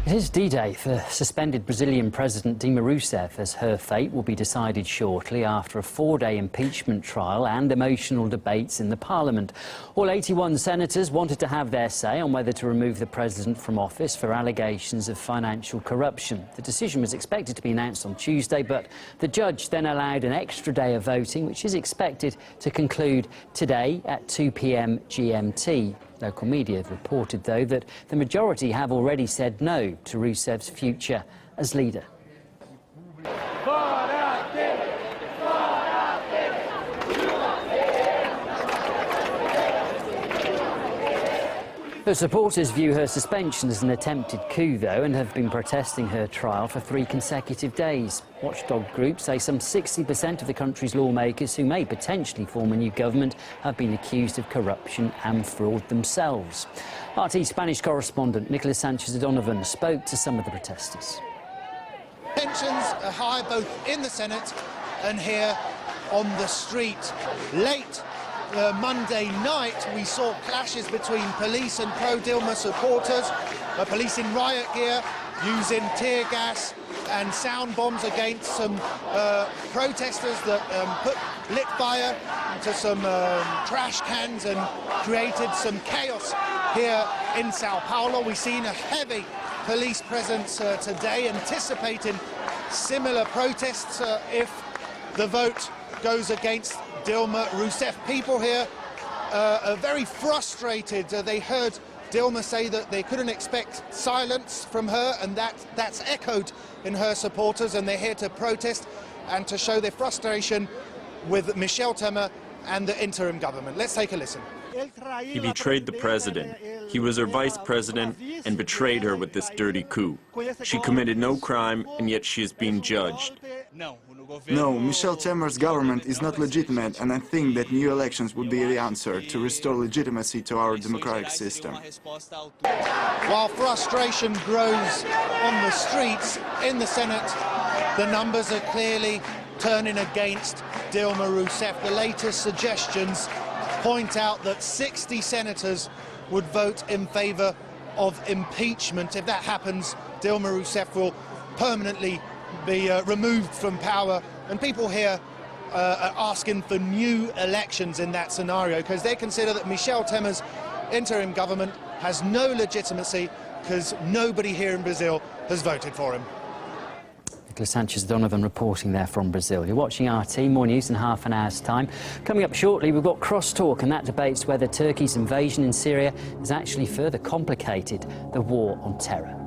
It is D-Day for suspended Brazilian President Dilma Rousseff, as her fate will be decided shortly after a 4-day impeachment trial and emotional debates in the parliament. All 81 senators wanted to have their say on whether to remove the president from office for allegations of financial corruption. The decision was expected to be announced on Tuesday, but the judge then allowed an extra day of voting, which is expected to conclude today at 2 p.m. GMT. Local media have reported, though, that the majority have already said no to Rousseff's future as leader. Her supporters view her suspension as an attempted coup, though, and have been protesting her trial for 3 consecutive days. Watchdog groups say some 60% of the country's lawmakers who may potentially form a new government have been accused of corruption and fraud themselves. RT Spanish correspondent Nicholas Sanchez-O'Donovan spoke to some of the protesters. Tensions are high both in the Senate and here on the street. Late Monday night, we saw clashes between police and pro-Dilma supporters, police in riot gear, using tear gas and sound bombs against some protesters that lit fire into some trash cans and created some chaos here in Sao Paulo. We've seen a heavy police presence today, anticipating similar protests if the vote goes against Dilma Rousseff. People here are very frustrated. They heard Dilma say that they couldn't expect silence from her, and that's echoed in her supporters, and they're here to protest and to show their frustration with Michel Temer and the interim government. Let's take a listen. He betrayed the president. He was her vice president and betrayed her with this dirty coup. She committed no crime, and yet she is being judged. No, Michel Temer's government is not legitimate, and I think that new elections would be the answer to restore legitimacy to our democratic system. While frustration grows on the streets, in the Senate, the numbers are clearly turning against Dilma Rousseff. The latest suggestions point out that 60 senators would vote in favor of impeachment. If that happens, Dilma Rousseff will permanently be removed from power, and people here are asking for new elections in that scenario because they consider that Michel Temer's interim government has no legitimacy because nobody here in Brazil has voted for him. Nicholas Sanchez-O'Donovan reporting there from Brazil. You're watching RT, more news in half an hour's time. Coming up shortly, we've got crosstalk, and that debates whether Turkey's invasion in Syria has actually further complicated the war on terror.